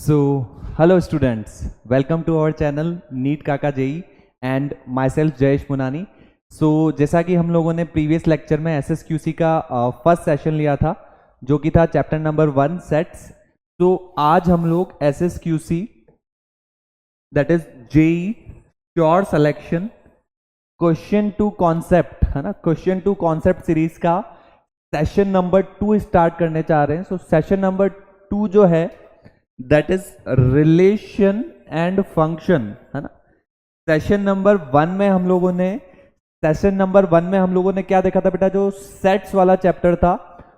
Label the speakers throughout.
Speaker 1: Hello students, welcome to our channel NEET Kaka JEE and myself Jayesh Munani. जैसा कि हम लोगों ने प्रीवियस लेक्चर में SSQC का फर्स्ट सेशन लिया था जो कि था चैप्टर नंबर 1 सेट्स। तो आज हम लोग SSQC that is JEE sure selection question to concept है ना, क्वेश्चन टू कॉन्सेप्ट सीरीज का सेशन नंबर 2 स्टार्ट करने चाह रहे हैं। सेशन नंबर 2 जो है that is relation and function है ना। सेशन नंबर 1 में हम लोगों ने क्या देखा था बेटा, जो सेट्स वाला चैप्टर था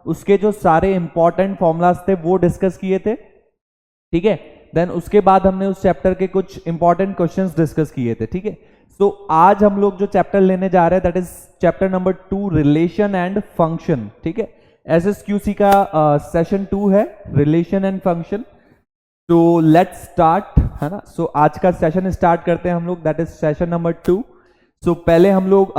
Speaker 1: उसके जो सारे इंपॉर्टेंट फॉर्मूलाज थे वो डिस्कस किए थे, ठीक है। देन उसके बाद हमने उस चैप्टर के कुछ इंपॉर्टेंट क्वेश्चंस डिस्कस किए थे, ठीक है। तो आज हम लोग जो चैप्टर लेने जा रहे हैं that is chapter number 2 relation and function, ठीक है। SSQC का सेशन 2 है रिलेशन एंड फंक्शन। तो लेट्स स्टार्ट है ना। आज का सेशन स्टार्ट करते हैं हम लोग, दैट इज सेशन नंबर 2। पहले हम लोग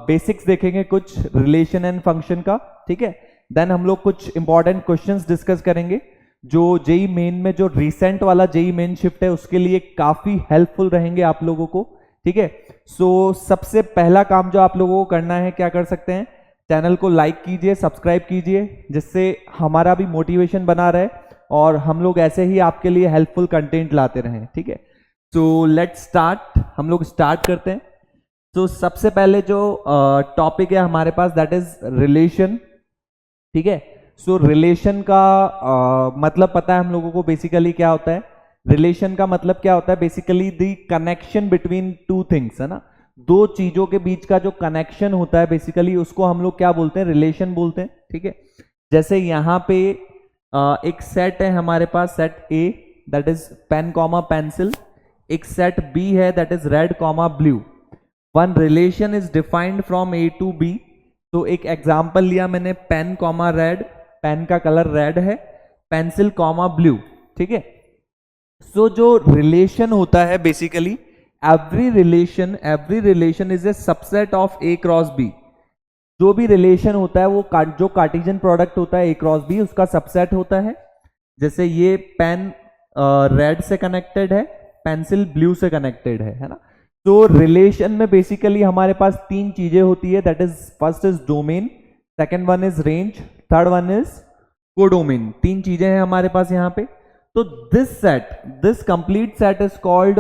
Speaker 1: बेसिक्स देखेंगे कुछ रिलेशन एंड फंक्शन का, ठीक है। देन हम लोग कुछ इंपॉर्टेंट क्वेश्चंस डिस्कस करेंगे जो जेई मेन में जो रिसेंट वाला जेई मेन शिफ्ट है उसके लिए काफी हेल्पफुल रहेंगे आप लोगों को, ठीक है। सबसे पहला काम जो आप लोगों को करना है, क्या कर सकते हैं, चैनल को लाइक कीजिए, सब्सक्राइब कीजिए, जिससे हमारा भी मोटिवेशन बना रहे और हम लोग ऐसे ही आपके लिए हेल्पफुल कंटेंट लाते रहें, ठीक है। लेट्स स्टार्ट, हम लोग स्टार्ट करते हैं। सबसे पहले जो टॉपिक है हमारे पास दैट इज रिलेशन, ठीक है। रिलेशन का मतलब पता है हम लोगों को बेसिकली क्या होता है। रिलेशन का मतलब क्या होता है, basically the connection between two things है ना। दो चीजों के बीच का जो कनेक्शन होता है बेसिकली उसको हम लोग क्या बोलते हैं, रिलेशन बोलते हैं, ठीक है। जैसे यहाँ पे एक सेट है हमारे पास, set A that is pen comma pencil, एक सेट बी है that is red comma blue. One relation is defined from A to B. तो एक एग्जांपल लिया मैंने, पेन कॉमा रेड, पेन का कलर रेड है, पेंसिल कॉमा ब्लू, ठीक है। जो रिलेशन होता है basically every relation is a subset of A cross B. जो भी रिलेशन होता है वो जो कार्टेशियन प्रोडक्ट होता है ए क्रॉस बी उसका सबसेट होता है। जैसे ये पेन रेड से कनेक्टेड है, पेंसिल ब्लू से कनेक्टेड है ना। तो रिलेशन में बेसिकली हमारे पास तीन चीजें होती है, that is first is domain, second one is range, third one is codomain. तीन चीजें हैं हमारे पास यहाँ पे। तो this complete set is called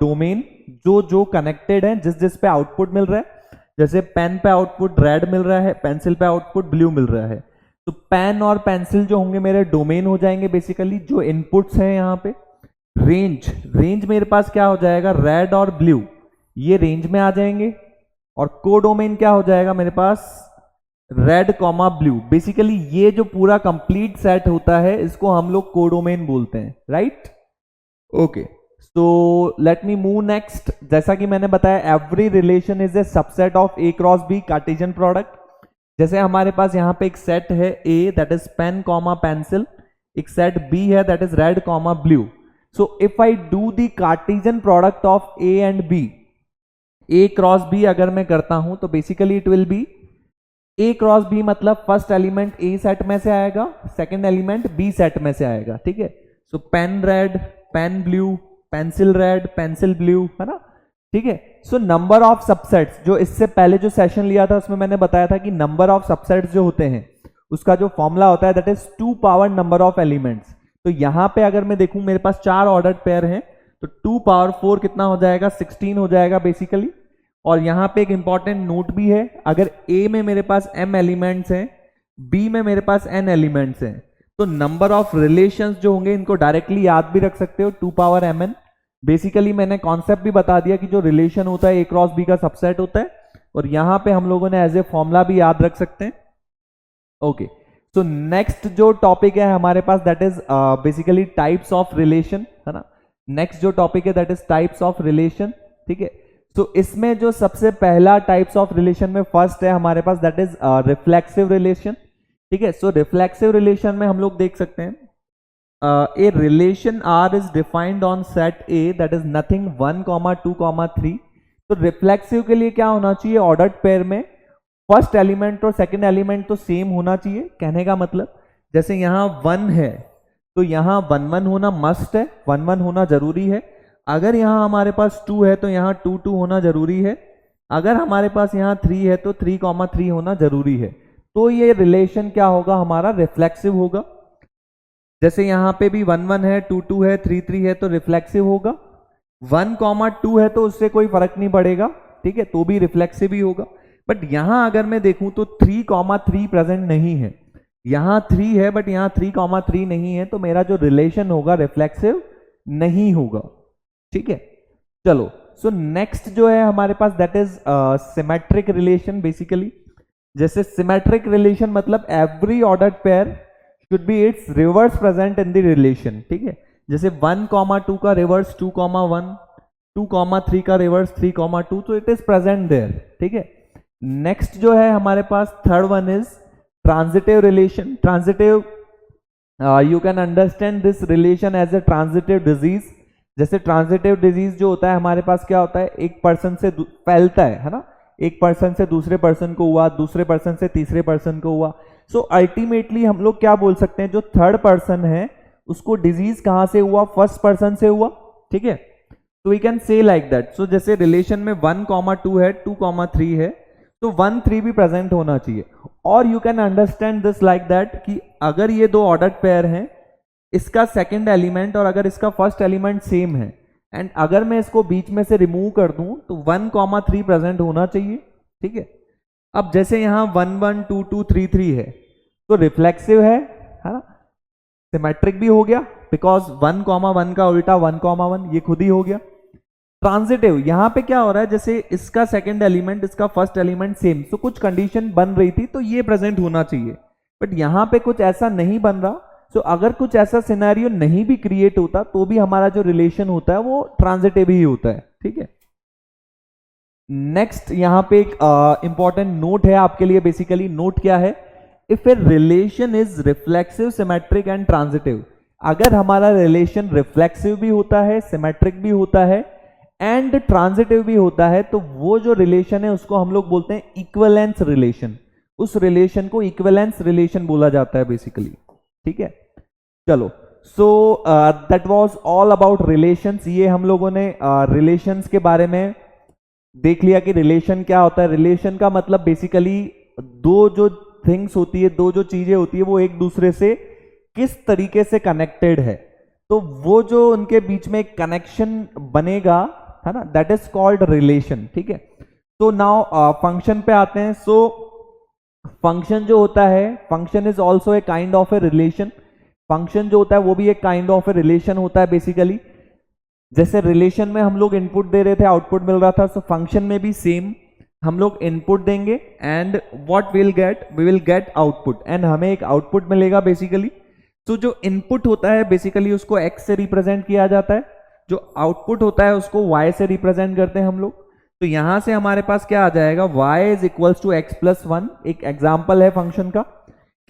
Speaker 1: domain. जो कनेक्टेड है, जिस पे आउटपुट मिल रहा है, जैसे पेन पे आउटपुट रेड मिल रहा है, पेंसिल पे आउटपुट ब्लू मिल रहा है, तो पेन और पेंसिल जो होंगे मेरे डोमेन हो जाएंगे बेसिकली। जो इनपुट्स हैं यहाँ पे, रेंज मेरे पास क्या हो जाएगा, रेड और ब्लू, ये रेंज में आ जाएंगे। और कोडोमेन क्या हो जाएगा मेरे पास, रेड कॉमा ब्लू। बेसिकली ये जो पूरा कंप्लीट सेट होता है इसको हम लोग कोडोमेन बोलते हैं, right. Okay, let me move next. जैसा कि मैंने बताया every relation is a subset of A cross B Cartesian product. जैसे हमारे पास यहाँ पे एक सेट है A that is pen comma pencil, एक सेट बी है that is red comma blue. So if I do the Cartesian product of A and B, A cross B अगर मैं करता हूं तो basically it will be A cross B, मतलब first element ए set में से आएगा, सेकंड एलिमेंट बी सेट में से आएगा, ठीक है। Pen red, pen blue, pencil red, pencil blue, है ना, ठीक है। नंबर ऑफ सबसेट्स, जो इससे पहले जो सेशन लिया था उसमें मैंने बताया था कि नंबर ऑफ सबसेट्स जो होते हैं उसका जो फॉर्मूला होता है that is 2 power number of elements. तो यहां पे अगर मैं देखूं मेरे पास 4 ऑर्डर्ड पेयर हैं, तो 2 पावर 4 कितना हो जाएगा, 16 हो जाएगा बेसिकली। और यहां पे एक इंपॉर्टेंट नोट भी है, अगर ए में मेरे पास m एलिमेंट्स हैं, बी में मेरे पास n एलिमेंट्स हैं, तो नंबर ऑफ रिलेशंस जो होंगे इनको डायरेक्टली याद भी रख सकते हो, 2 पावर mn। बेसिकली मैंने कॉन्सेप्ट भी बता दिया कि जो रिलेशन होता है ए क्रॉस बी का सबसेट होता है, और यहां पे हम लोगों ने एज ए फॉर्मूला भी याद रख सकते हैं। ओके, नेक्स्ट जो टॉपिक है हमारे पास that is basically types of relation, है ना। नेक्स्ट जो टॉपिक है that is types of relation, ठीक है। इसमें जो सबसे पहला टाइप्स ऑफ रिलेशन में फर्स्ट है हमारे पास दैट इज रिफ्लेक्सिव रिलेशन, ठीक है। रिफ्लेक्सिव रिलेशन में हम लोग देख सकते हैं A relation R is defined on set A that is nothing 1, 2, 3। तो रिफ्लेक्सिव के लिए क्या होना चाहिए, ऑर्डर्ड पेयर में फर्स्ट एलिमेंट और सेकंड एलिमेंट तो सेम होना चाहिए। कहने का मतलब जैसे यहाँ 1 है तो यहाँ 1 1 होना मस्ट है, 1 1 होना जरूरी है। अगर यहाँ हमारे पास 2 है तो यहाँ 2 2 होना जरूरी है। अगर हमारे पास यहाँ 3 है तो 3 3 होना जरूरी है। तो ये रिलेशन क्या होगा, हमारा रिफ्लेक्सिव होगा। जैसे यहाँ पे भी 1 1 है, 2 2 है, 3 3 है तो रिफ्लेक्सिव होगा। 1 2 है तो उससे कोई फर्क नहीं पड़ेगा, ठीक है, तो भी रिफ्लेक्सिव ही होगा। बट यहां अगर मैं देखूं तो 3 3 प्रेजेंट नहीं है, यहां 3 है बट यहां 3 3 नहीं है, तो मेरा जो रिलेशन होगा रिफ्लेक्सिव नहीं होगा, ठीक है। चलो, सो नेक्स्ट जो है हमारे पास that is symmetric relation. Basically जैसे सिमेट्रिक रिलेशन मतलब every ordered pair should be its reverse present in the relation, ठीक है। जैसे 1 2 का रिवर्स 2 1, 2 3 का रिवर्स 3 2, तो इट इज प्रेजेंट देयर, ठीक है। नेक्स्ट जो है हमारे पास third one is transitive relation. Transitive, you can understand this relation as a transitive disease. जैसे ट्रांजिटिव डिजीज जो होता है हमारे पास क्या होता है, एक पर्सन से फैलता है ना, एक पर्सन से दूसरे पर्सन को हुआ, दूसरे पर्सन से तीसरे पर्सन को हुआ। सो अल्टीमेटली हम लोग क्या बोल सकते हैं, जो थर्ड पर्सन है उसको डिजीज कहां से हुआ, फर्स्ट पर्सन से हुआ, ठीक है। तो we can say like that. So जैसे रिलेशन में 1 2 है, 2 3 है, तो 1 3 भी प्रेजेंट होना चाहिए। और you can understand this like that कि अगर ये दो ऑर्डर्ड पेयर हैं, इसका सेकंड एलिमेंट और अगर इसका फर्स्ट एलिमेंट सेम है, एंड अगर मैं इसको बीच में से रिमूव कर दूं तो 1 3 प्रेजेंट होना चाहिए, ठीक है। अब जैसे यहां 1 1 2 2 3 3 है तो रिफ्लेक्सिव है ना, सिमेट्रिक भी हो गया बिकॉज 1 1 का उल्टा 1 1, ये खुद ही हो गया। ट्रांजिटिव, यहां पे क्या हो रहा है, जैसे इसका सेकंड एलिमेंट इसका फर्स्ट एलिमेंट सेम, तो कुछ कंडीशन बन रही थी तो ये प्रेजेंट होना चाहिए, बट यहां पे कुछ ऐसा नहीं बन रहा। सो अगर कुछ ऐसा सिनेरियो नहीं भी क्रिएट होता तो भी हमारा जो रिलेशन होता है वो ट्रांजिटिव ही होता है, ठीक है। नेक्स्ट यहां पे एक इंपॉर्टेंट नोट है आपके लिए। बेसिकली नोट क्या है, if a relation is reflexive, symmetric and transitive, अगर हमारा रिलेशन रिफ्लेक्सिव भी होता है, सिमेट्रिक भी होता है एंड ट्रांजिटिव भी होता है, तो वो जो रिलेशन है उसको हम लोग बोलते हैं इक्विवेलेंस रिलेशन। उस रिलेशन को इक्विवेलेंस रिलेशन बोला जाता है बेसिकली, ठीक है। चलो, सो that was all about relations. ये हम लोगों ने रिलेशंस के बारे में देख लिया कि रिलेशन क्या होता है। रिलेशन का मतलब बेसिकली दो जो थिंग्स होती है, दो जो चीजें होती है, वो एक दूसरे से किस तरीके से कनेक्टेड है, तो वो जो उनके बीच में एक कनेक्शन बनेगा, है ना, दैट इज कॉल्ड रिलेशन, ठीक है। तो नाउ फंक्शन पे आते हैं। सो फंक्शन जो होता है, function is also a kind of a relation. Function जो होता है वो भी एक काइंड ऑफ ए रिलेशन होता है बेसिकली। जैसे रिलेशन में हम लोग इनपुट दे रहे थे, आउटपुट मिल रहा था, सो फंक्शन में भी सेम, हम लोग इनपुट देंगे and what will get, we will get output, and हमें एक आउटपुट मिलेगा बेसिकली। तो जो इनपुट होता है बेसिकली उसको x से रिप्रेजेंट किया जाता है, जो आउटपुट होता है उसको y से रिप्रेजेंट करते हैं हम लोग। तो यहां से हमारे पास क्या आ जाएगा, y is equals to x plus 1। एक एग्जाम्पल है फंक्शन का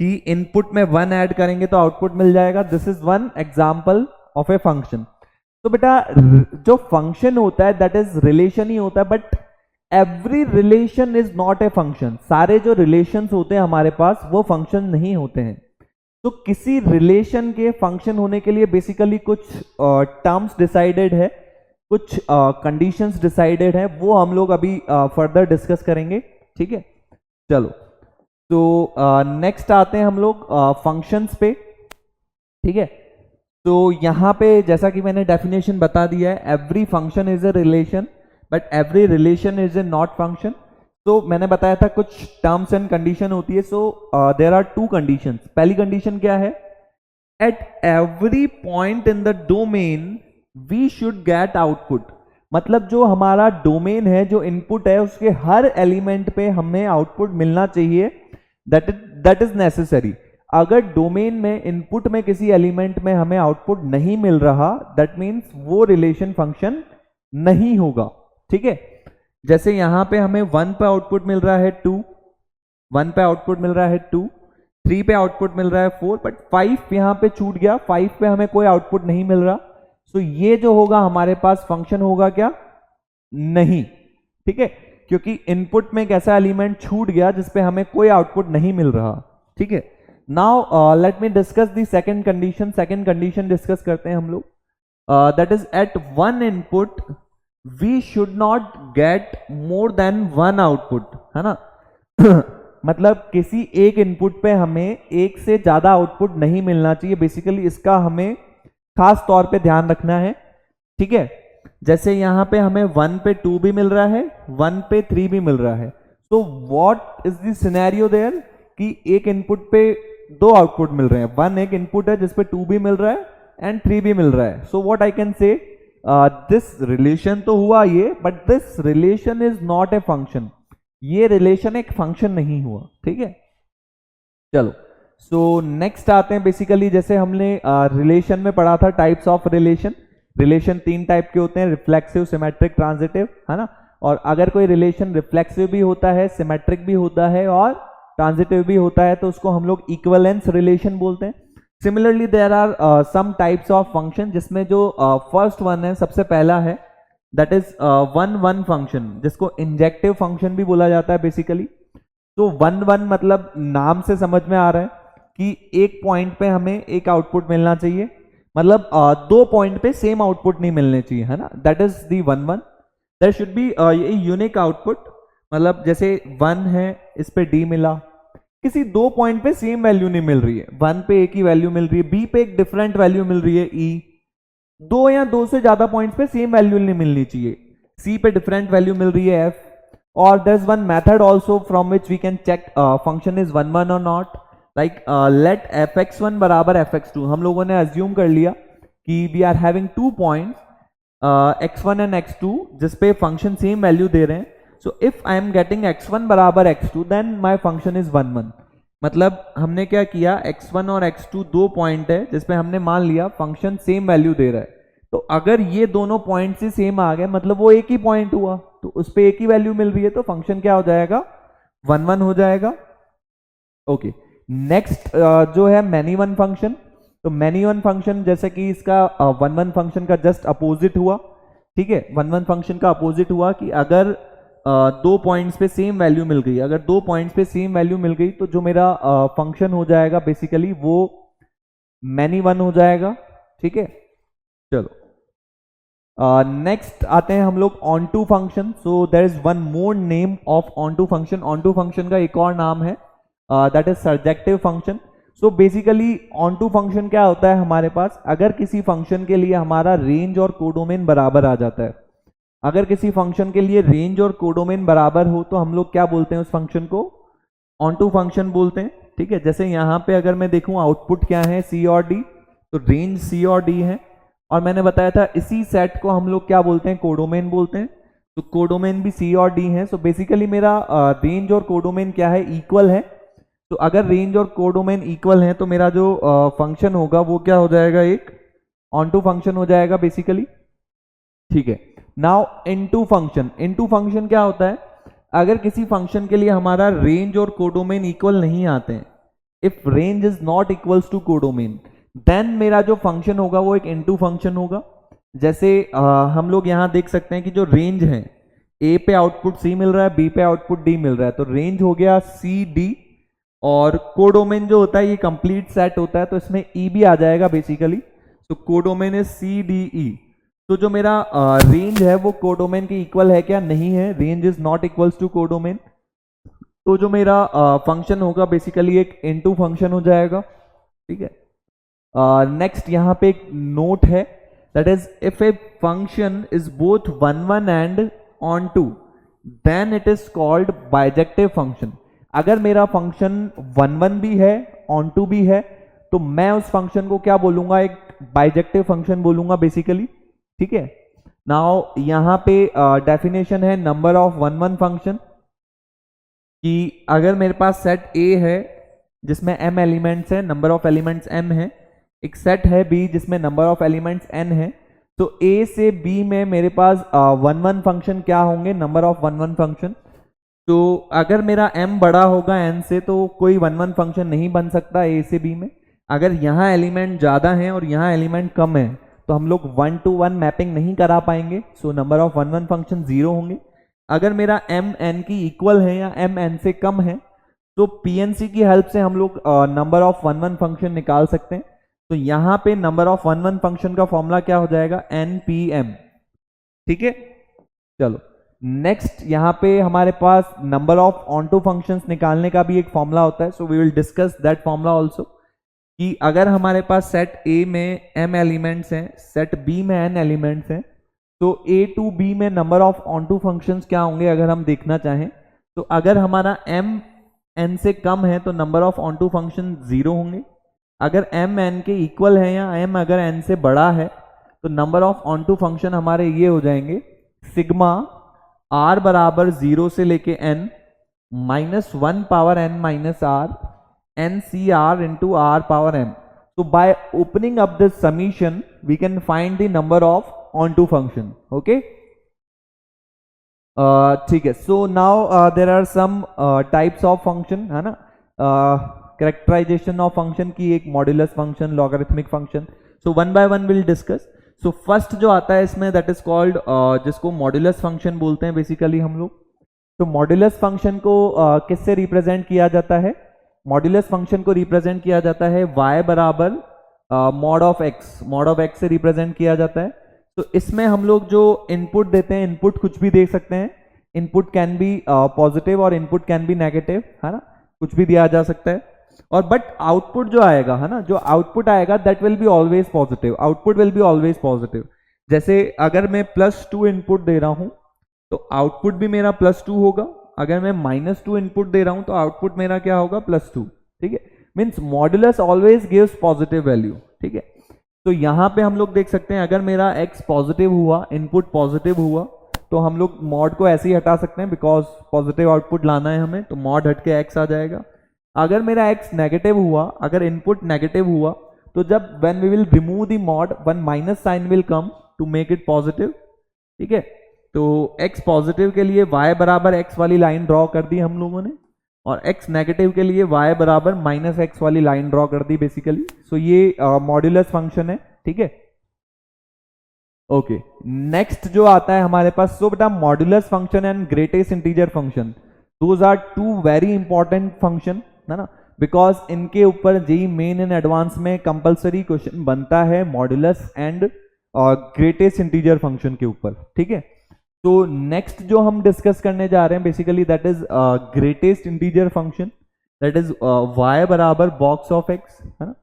Speaker 1: कि इनपुट में 1 ऐड करेंगे तो आउटपुट मिल जाएगा। This is one example of a function. तो बेटा जो फंक्शन होता है दैट इज रिलेशन ही होता है, but every relation is not a function. सारे जो रिलेशंस होते हैं हमारे पास वो फंक्शन नहीं होते हैं। तो किसी रिलेशन के फंक्शन होने के लिए बेसिकली कुछ टर्म्स डिसाइडेड है, कुछ कंडीशंस डिसाइडेड है, वो हम लोग अभी फर्दर डिस्कस करेंगे, ठीक है। चलो, तो नेक्स्ट आते हैं हम लोग फंक्शंस पे, ठीक है। तो यहाँ पे जैसा कि मैंने डेफिनेशन बता दिया है, every function is a relation but every relation is A not function. तो मैंने बताया था कुछ टर्म्स एंड कंडीशन होती है। So there are 2 conditions. पहली कंडीशन क्या है, at every point in the domain we should get output. मतलब जो हमारा डोमेन है, जो इनपुट है, उसके हर एलिमेंट पे हमें आउटपुट मिलना चाहिए, दैट इज नेसेसरी। अगर डोमेन में इनपुट में किसी एलिमेंट में हमें आउटपुट नहीं मिल रहा, दैट मीन्स वो रिलेशन फंक्शन नहीं होगा, ठीक है। जैसे यहां पे हमें 1 पे आउटपुट मिल रहा है 2, 1 पे आउटपुट मिल रहा है 2, 3 पे आउटपुट मिल रहा है 4, बट 5 यहां पे छूट गया, 5 पे हमें कोई आउटपुट नहीं मिल रहा। सो ये जो होगा हमारे पास फंक्शन होगा क्या, नहीं, ठीक है, क्योंकि इनपुट में एक ऐसा एलिमेंट छूट गया जिसपे हमें कोई आउटपुट नहीं मिल रहा, ठीक है। Now let me discuss the second condition. Second condition discuss करते हैं हम लोग. That is at one input we should not get more than one output, है ना. मतलब किसी एक इनपुट पे हमें एक से ज्यादा आउटपुट नहीं मिलना चाहिए. बेसिकली इसका हमें खास तौर पे ध्यान रखना है. ठीक है, जैसे यहां पे हमें 1 पे 2 भी मिल रहा है, 1 पे 3 भी मिल रहा है. तो what is the scenario there कि एक इनपुट पे दो आउटपुट मिल रहे हैं. वन एक इनपुट है जिसपे 2 भी मिल रहा है एंड 3 भी मिल रहा है. सो व्हाट आई कैन से, दिस रिलेशन तो हुआ ये, but this relation is not a function. ये रिलेशन एक फंक्शन नहीं हुआ. ठीक है, चलो. सो नेक्स्ट आते हैं. बेसिकली जैसे हमने रिलेशन में पढ़ा था types of relation. Relation 3 type के होते हैं, रिफ्लेक्सिव, सिमेट्रिक, ट्रांजिटिव, है ना. और अगर कोई रिलेशन रिफ्लेक्सिव भी होता है, सिमेट्रिक भी होता है और ट्रांजिटिव भी होता है तो उसको हम लोग इक्विवेलेंस रिलेशन बोलते हैं. Similarly there are some types of function जिसमें जो फर्स्ट वन है, सबसे पहला है, that is one one function, जिसको इंजेक्टिव फंक्शन भी बोला जाता है बेसिकली. तो वन वन मतलब नाम से समझ में आ रहा है कि एक पॉइंट पे हमें एक आउटपुट मिलना चाहिए. मतलब दो पॉइंट पे सेम आउटपुट नहीं मिलने चाहिए, है ना. That is the one one. There should be unique output. मतलब जैसे 1 है, इस पे D मिला, किसी दो पॉइंट पे सेम वैल्यू नहीं मिल रही है. 1 पे एक ही वैल्यू मिल रही है, B पे एक डिफरेंट वैल्यू मिल रही है, E. दो या दो से ज्यादा पॉइंट्स पे सेम वैल्यू नहीं मिलनी चाहिए. C पे डिफरेंट वैल्यू मिल रही है, F. और there is one method also from which we can check function is one one और नॉट. लाइक लेट fx1 बराबर fx2. हम लोगों ने अज्यूम कर लिया कि we are having 2 points x1 and x2 जिसपे फंक्शन सेम वैल्यू दे रहे हैं. So if I am getting x1 बराबर x2 then my function is one one. मतलब हमने क्या किया, x1 और x2 दो पॉइंट है जिसपे हमने मान लिया फंक्शन सेम वैल्यू दे रहा है. तो अगर ये दोनों पॉइंट से सेम आ गए मतलब वो एक ही पॉइंट हुआ, तो उस पे एक ही वैल्यू मिल रही है, तो फंक्शन क्या हो जाएगा, वन वन हो जाएगा. ओके, नेक्स्ट जो है मैनी वन फंक्शन. तो मैनी वन फंक्शन जैसे कि इसका वन वन फंक्शन का जस्ट अपोजिट हुआ. ठीक है, वन वन फंक्शन का अपोजिट हुआ कि अगर दो पॉइंट्स पे सेम वैल्यू मिल गई, अगर दो पॉइंट्स पे सेम वैल्यू मिल गई तो जो मेरा फंक्शन हो जाएगा बेसिकली वो मैनी वन हो जाएगा. ठीक है, चलो नेक्स्ट आते हैं हम लोग onto function. So there is one more name of onto function. Onto function का एक और नाम है, that is surjective function. So basically onto function क्या होता है हमारे पास, अगर किसी फंक्शन के लिए हमारा रेंज और कोडोमेन बराबर आ जाता है, अगर किसी फंक्शन के लिए रेंज और कोडोमेन बराबर हो तो हम लोग क्या बोलते हैं, उस फंक्शन को ऑन टू फंक्शन बोलते हैं. ठीक है, जैसे यहाँ पे अगर मैं देखूं आउटपुट क्या है, C और D, तो रेंज C और D है. और मैंने बताया था इसी सेट को हम लोग क्या बोलते हैं, कोडोमेन बोलते हैं. तो कोडोमेन भी C और D है. सो बेसिकली मेरा रेंज और कोडोमेन क्या है, इक्वल है. तो अगर रेंज और कोडोमेन इक्वल है तो मेरा जो फंक्शन होगा वो क्या हो जाएगा, एक ऑन टू फंक्शन हो जाएगा बेसिकली. ठीक है, now into function. Into function क्या होता है, अगर किसी फंक्शन के लिए हमारा रेंज और कोडोमेन इक्वल नहीं आते हैं, if range is not equals to codomain, then मेरा जो फंक्शन होगा वो एक इनटू फंक्शन होगा. जैसे हम लोग यहां देख सकते हैं कि जो रेंज है, A पे आउटपुट C मिल रहा है, B पे आउटपुट D मिल रहा है, तो रेंज हो गया C D. और कोडोमेन जो होता है ये कंप्लीट सेट होता है, तो इसमें E भी आ जाएगा बेसिकली. तो codomain is C D E. तो जो मेरा रेंज है वो कोडोमेन के इक्वल है क्या, नहीं है, range is not equals to codomain. तो जो मेरा फंक्शन होगा बेसिकली एक इनटू फंक्शन हो जाएगा. ठीक है, नेक्स्ट यहाँ पे एक नोट है, that is if a function is both one one and onto then it is called bijective function. अगर मेरा फंक्शन वन वन भी है, ऑन टू भी है, तो मैं उस फंक्शन को क्या बोलूंगा, एक बाइजेक्टिव फंक्शन बोलूंगा बेसिकली. ठीक है, नाउ यहाँ पे डेफिनेशन है number of one one function, कि अगर मेरे पास सेट A है जिसमें m एलिमेंट्स है, नंबर ऑफ एलिमेंट्स m है, एक सेट है B जिसमें नंबर ऑफ एलिमेंट्स n है, तो A से B में मेरे पास वन वन फंक्शन क्या होंगे, number of one one function. तो अगर मेरा m बड़ा होगा n से तो कोई वन वन फंक्शन नहीं बन सकता A से B में. अगर यहाँ एलिमेंट ज्यादा है और यहाँ एलिमेंट कम है तो हम लोग 1 to 1 मैपिंग नहीं करा पाएंगे. So number of one one function 0 होंगे. अगर मेरा m n की इक्वल है या m n से कम है तो पीएनसी की हेल्प से हम लोग number of one one function निकाल सकते हैं। तो यहाँ पे number of one one function का फॉर्मूला क्या हो जाएगा, NPM। ठीक है, चलो नेक्स्ट यहाँ पे हमारे पास नंबर ऑफ ऑनटू फंक्शंस निकालने का भी एक फॉर्मूला होता है। So we will discuss that formula also, कि अगर हमारे पास सेट ए में m एलिमेंट्स हैं, सेट बी में n एलिमेंट्स हैं, तो a टू b में नंबर ऑफ ऑनटू फंक्शंस क्या होंगे अगर हम देखना चाहें। तो अगर हमारा m n से कम है तो नंबर ऑफ ऑनटू फंक्शन 0 होंगे। अगर m n के इक्वल है या m अगर n से बड़ा है तो नंबर ऑफ ऑनटू फंक्शन हमारे ये हो जाएंगे, सिग्मा r बराबर 0 से लेके n minus 1 power n minus r NCR into r power m. So by opening up this summation, we can find the number of onto function. Okay. ठीक है. So now there are some types of function, है ना? Characterization of function की एक modulus function, logarithmic function. So one by one we'll discuss. So first जो आता है इसमें that is called जिसको modulus function बोलते हैं बेसिकली हम लोग. तो modulus function को किससे रिप्रेजेंट किया जाता है? मॉड्यूलस फंक्शन को रिप्रेजेंट किया जाता है y बराबर मॉड ऑफ x से रिप्रेजेंट किया जाता है। तो इसमें हम लोग जो इनपुट देते हैं, इनपुट कुछ भी दे सकते हैं, इनपुट कैन बी पॉजिटिव और इनपुट कैन बी नेगेटिव, है ना, कुछ भी दिया जा सकता है। और बट आउटपुट जो आएगा, है ना, जो आउटपुट आएगा that will be always positive, output will be always positive. जैसे अगर मैं +2 इनपुट दे रहा हूं तो आउटपुट भी मेरा +2 होगा, अगर मैं -2 इनपुट दे रहा हूं तो आउटपुट मेरा क्या होगा, +2। ठीक है, means modulus always gives positive value. ठीक है, तो यहां पे हम लोग देख सकते हैं अगर मेरा x पॉजिटिव हुआ, इनपुट पॉजिटिव हुआ, तो हम लोग मॉड को ऐसे ही हटा सकते हैं बिकॉज पॉजिटिव आउटपुट लाना है हमें, तो मॉड हट के x आ जाएगा। अगर मेरा x नेगेटिव हुआ, अगर इनपुट नेगेटिव हुआ, तो जब when we will remove the mod, one minus sign will come to make it positive. ठीक है, तो x पॉजिटिव के लिए y बराबर x वाली लाइन ड्रॉ कर दी हम लोगों ने, और x नेगेटिव के लिए y बराबर -x वाली लाइन ड्रॉ कर दी बेसिकली। सो ये मॉड्यूलस फंक्शन है। ठीक है, ओके, नेक्स्ट जो आता है हमारे पास, सो बेटा modulus function and greatest integer function, those are two very important function, है ना, बिकॉज इनके ऊपर जेईई मेन एंड एडवांस में कंपलसरी क्वेश्चन बनता है modulus and greatest integer function के ऊपर। ठीक है, तो नेक्स्ट जो हम डिस्कस करने जा रहे हैं basically that is greatest integer function, that is y बराबर बॉक्स ऑफ x, है ना।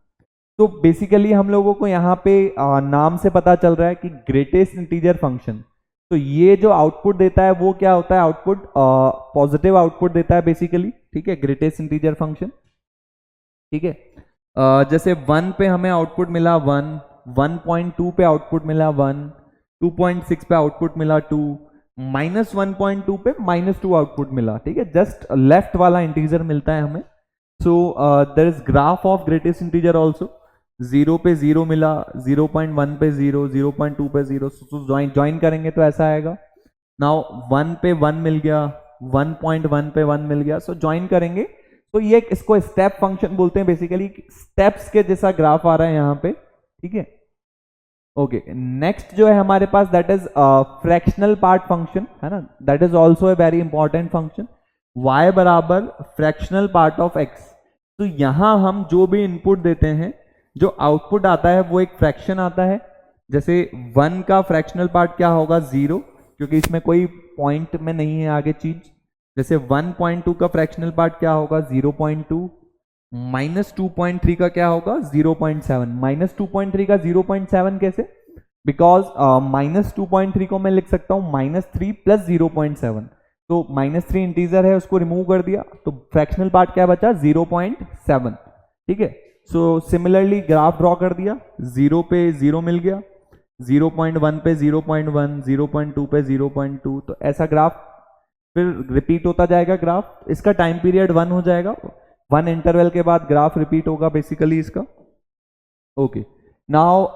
Speaker 1: तो बेसिकली हम लोगों को यहाँ पे नाम से पता चल रहा है कि ग्रेटेस्ट इंटीजर फंक्शन, तो ये जो आउटपुट देता है वो क्या होता है, आउटपुट पॉजिटिव आउटपुट देता है बेसिकली। ठीक है, ग्रेटेस्ट इंटीजर फंक्शन। ठीक है, जैसे 1 पे हमें आउटपुट मिला 1, 1.2 पे आउटपुट मिला 1, 2.6 पे आउटपुट मिला 2, -1.2 पे -2 आउटपुट मिला। ठीक है, जस्ट लेफ्ट वाला इंटीजर मिलता है हमें। So there is graph of greatest integer also, 0 पे 0 मिला, 0.1 पे 0, 0.2 पे 0, तो ज्वाइन करेंगे तो ऐसा आएगा। नाउ 1 पे 1 मिल गया, 1.1 पे 1 मिल गया, सो ज्वाइन करेंगे तो ये इसको स्टेप फंक्शन बोलते हैं बेसिकली, स्टेप्स के जैसा ग्राफ आ रहा है यहाँ पे। ठीक है, ओके, नेक्स्ट जो है हमारे पास that is fractional part function, है ना, that is also a very important function, y बराबर फ्रैक्शनल पार्ट ऑफ x। तो यहां हम जो भी इनपुट देते हैं, जो आउटपुट आता है वो एक फ्रैक्शन आता है। जैसे 1 का फ्रैक्शनल पार्ट क्या होगा, 0, क्योंकि इसमें कोई पॉइंट में नहीं है आगे चीज। जैसे 1.2 का फ्रैक्शनल पार्ट क्या होगा, 0.2, -2.3 का क्या होगा, 0.7। -2.3 का 0.7 कैसे, बिकॉज -2.3 को मैं लिख सकता हूँ -3 + 0.7, तो -3 इंटीजर है उसको रिमूव कर दिया तो फ्रैक्शनल पार्ट क्या बचा, 0.7। ठीक है, सो सिमिलरली ग्राफ ड्रॉ कर दिया, 0 पे 0 मिल गया, 0.1 पे 0.1, 0.2 पे 0.2, तो ऐसा ग्राफ फिर रिपीट होता जाएगा ग्राफ। इसका टाइम पीरियड 1 हो जाएगा, 1 इंटरवल के बाद ग्राफ रिपीट होगा बेसिकली इसका। ओके, नाउ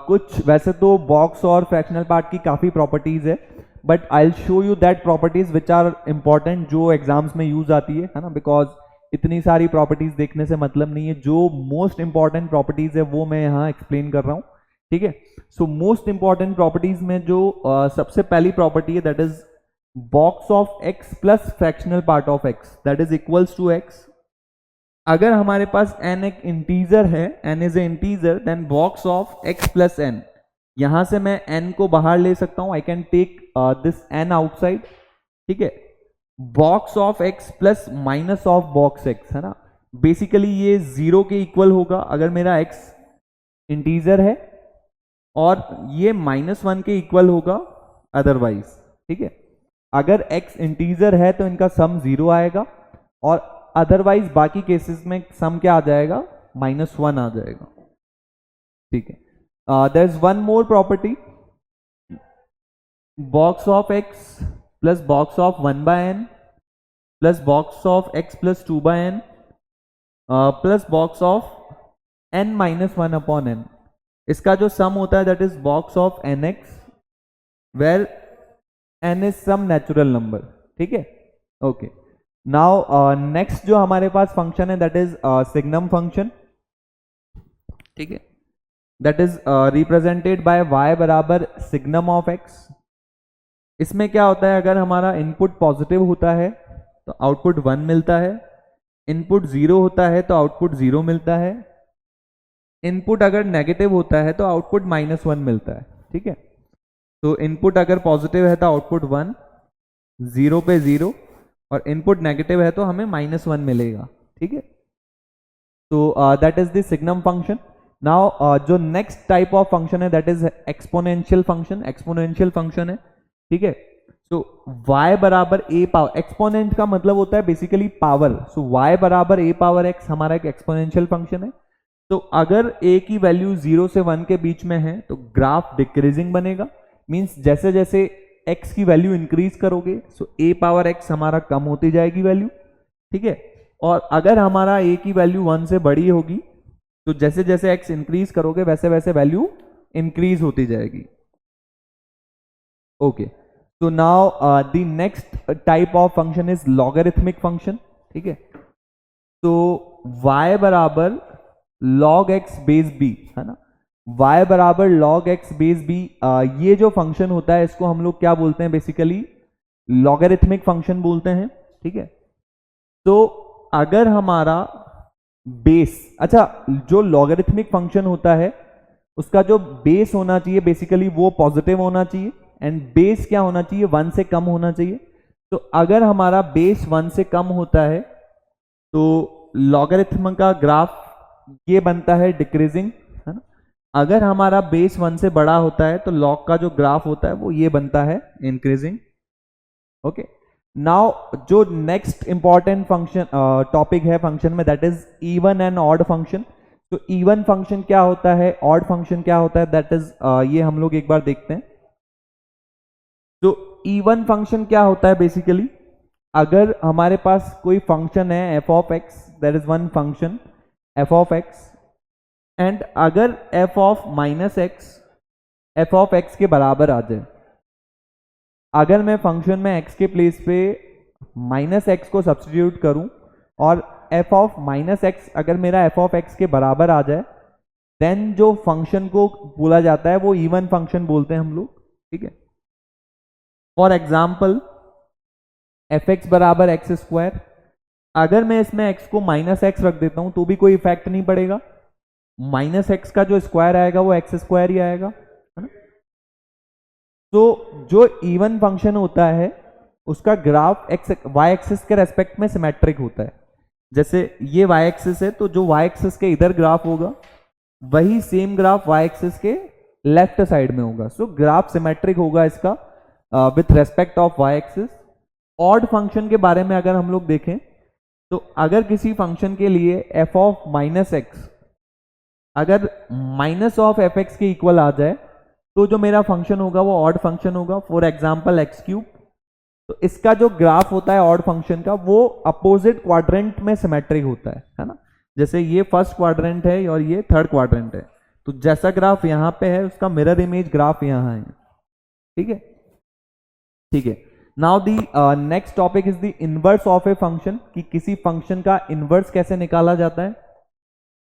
Speaker 1: कुछ वैसे तो बॉक्स और फ्रैक्शनल पार्ट की काफी प्रॉपर्टीज है, but I will show you that properties which are important, जो एग्जाम्स में यूज आती है ना, बिकॉज इतनी सारी प्रॉपर्टीज देखने से मतलब नहीं है, जो मोस्ट इंपॉर्टेंट प्रॉपर्टीज है वो मैं यहाँ एक्सप्लेन कर रहा हूँ। ठीक है, सो मोस्ट इंपॉर्टेंट प्रॉपर्टीज में जो सबसे पहली प्रॉपर्टी है that is box of x plus fractional part of x that is equals to x। अगर हमारे पास n एक इंटीजर है, n is a integer, then box of x plus n, यहां से मैं n को बाहर ले सकता हूं, I can take this n outside, ठीक है। Box of x plus minus of box x, है ना, बेसिकली ये 0 के इक्वल होगा अगर मेरा x इंटीजर है, और ये -1 के इक्वल होगा अदरवाइज, ठीक है। अगर x इंटीजर है तो इनका सम 0 आएगा, और अदरवाइज बाकी केसेस में सम क्या आ जाएगा, -1 आ जाएगा, ठीक है। There is one more property, box of x plus box of 1/n plus box of x plus 2/n plus box of n minus 1/n, इसका जो सम होता है that is box of nx where n is some natural number, ठीक है। Okay, now next जो हमारे पास function है दैट इज सिग्नम फंक्शन, ठीक है, that is represented by y बराबर सिग्नम ऑफ x। इसमें क्या होता है, अगर हमारा इनपुट पॉजिटिव होता है तो आउटपुट 1 मिलता है, इनपुट 0 होता है तो आउटपुट 0 मिलता है, इनपुट अगर नेगेटिव होता है तो आउटपुट -1 मिलता है, ठीक है। तो इनपुट अगर पॉजिटिव है तो आउटपुट 1, 0 पे 0, और इनपुट नेगेटिव है तो हमें -1 मिलेगा, ठीक है। तो that is the signum function. Now जो नेक्स्ट टाइप ऑफ फंक्शन है that is exponential function, exponential function है, ठीक है। तो y बराबर a पावर, एक्सपोनेंट का मतलब होता है बेसिकली पावर, सो y बराबर a पावर x हमारा एक एक्सपोनेंशियल फंक्शन है। तो अगर a की वैल्यू 0 से 1 के बीच में है तो ग्राफ डिक्रीजिंग बनेगा, मींस जैसे जैसे x की वैल्यू इंक्रीज करोगे सो a पावर x हमारा कम होती जाएगी वैल्यू, ठीक है। और अगर हमारा a की वैल्यू 1 से बड़ी होगी तो जैसे जैसे x इंक्रीज करोगे वैसे वैसे वैल्यू इंक्रीज होती जाएगी, ओके। तो now the next type of function is logarithmic function, ठीक है। तो y बराबर log x बेस b, है ना, y बराबर log x बेस b, ये जो फंक्शन होता है इसको हम लोग क्या बोलते हैं, बेसिकली लॉगरिथमिक फंक्शन बोलते हैं, ठीक है। तो अगर हमारा बेस, अच्छा, जो लॉगरिथमिक फंक्शन होता है उसका जो बेस होना चाहिए बेसिकली वो पॉजिटिव होना चाहिए, एंड बेस क्या होना चाहिए, 1 से कम होना चाहिए। तो अगर हमारा बेस 1 से कम होता है तो लॉगरिथम का ग्राफ ये बनता है डिक्रीजिंग, है ना। अगर हमारा बेस 1 से बड़ा होता है तो लॉग का जो ग्राफ होता है वो ये बनता है इंक्रीजिंग, ओके। नाउ जो नेक्स्ट इंपॉर्टेंट फंक्शन टॉपिक है फंक्शन में that is even and odd function. तो इवन फंक्शन क्या होता है, ऑड फंक्शन क्या होता है, दैट इज ये हम लोग एक बार देखते हैं। तो इवन फंक्शन क्या होता है, बेसिकली अगर हमारे पास कोई फंक्शन है F of X, that is one function F of X, and अगर F of minus X F of X के बराबर आ जाए, अगर मैं फंक्शन में x के प्लेस पे माइनस एक्स को सब्स्टिट्यूट करूं और एफ ऑफ माइनस एक्स अगर मेरा एफ ऑफ एक्स के बराबर आ जाए, देन जो फंक्शन को बोला जाता है वो इवन फंक्शन बोलते हैं हम लोग, ठीक है। फॉर एग्जाम्पल एफ एक्स बराबर एक्स स्क्वायर, अगर मैं इसमें x को माइनस एक्स रख देता हूं तो भी कोई इफेक्ट नहीं पड़ेगा, माइनस एक्स का जो स्क्वायर आएगा वो एक्स स्क्वायर ही आएगा, है ना। तो जो इवन फंक्शन होता है उसका ग्राफ एक्स वाई एक्सिस के रेस्पेक्ट में सिमेट्रिक होता है। जैसे ये वाई एक्सिस है तो जो वाई एक्सिस के इधर ग्राफ होगा वही सेम ग्राफ वाई एक्सिस के लेफ्ट साइड में होगा। सो ग्राफ सिमेट्रिक होगा इसका with respect of y axis. Odd function के बारे में अगर हम लोग देखें तो अगर किसी फंक्शन के लिए एफ ऑफ माइनस एक्स अगर माइनस ऑफ एफ एक्स के इक्वल आ जाए तो जो मेरा फंक्शन होगा वो ऑड फंक्शन होगा। फॉर एग्जाम्पल एक्स क्यूब, तो इसका जो ग्राफ होता है ऑड फंक्शन का वो अपोजिट क्वाड्रेंट में सिमेट्रिक होता है ना। जैसे ये फर्स्ट क्वाड्रेंट है और ये थर्ड क्वाड्रेंट है, तो जैसा ग्राफ यहाँ पे है उसका मिरर इमेज ग्राफ यहाँ है, ठीक है, ठीक है। Now the next topic is the inverse of a function, कि किसी फंक्शन का इनवर्स कैसे निकाला जाता है,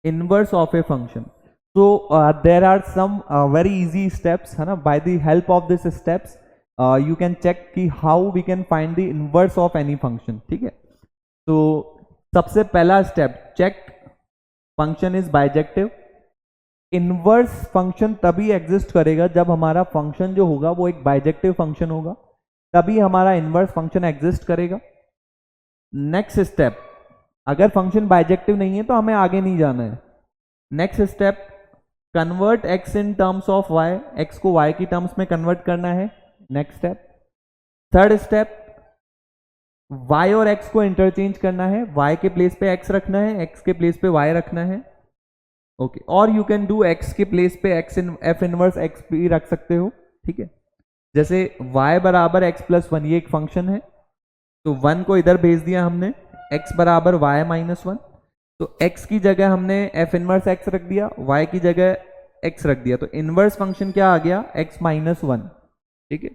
Speaker 1: inverse of a function. So there are some very easy steps, है ना। By the help of these steps you can check कि how we can find the inverse of any function, ठीक है। तो सबसे पहला step, check function is bijective. Inverse function तभी exist करेगा जब हमारा फंक्शन जो होगा वो एक बाइजेक्टिव फंक्शन होगा, तभी हमारा इनवर्स फंक्शन एग्जिस्ट करेगा। नेक्स्ट स्टेप, अगर फंक्शन बाइजेक्टिव नहीं है तो हमें आगे नहीं जाना है। Next step, convert x in terms of y, x को y की टर्म्स में कन्वर्ट करना है। Next step. Third step, y और x को इंटरचेंज करना है, y के प्लेस पे x रखना है, x के प्लेस पे y रखना है। ओके, और यू कैन डू x के प्लेस पे f इनवर्स x भी रख सकते हो, ठीक है। जैसे y बराबर x प्लस 1, ये एक फंक्शन है, तो 1 को इधर भेज दिया हमने, x बराबर y माइनस 1, तो x की जगह हमने f इनवर्स x रख दिया, y की जगह x रख दिया, तो इनवर्स फंक्शन क्या आ गया, x माइनस 1, ठीक है।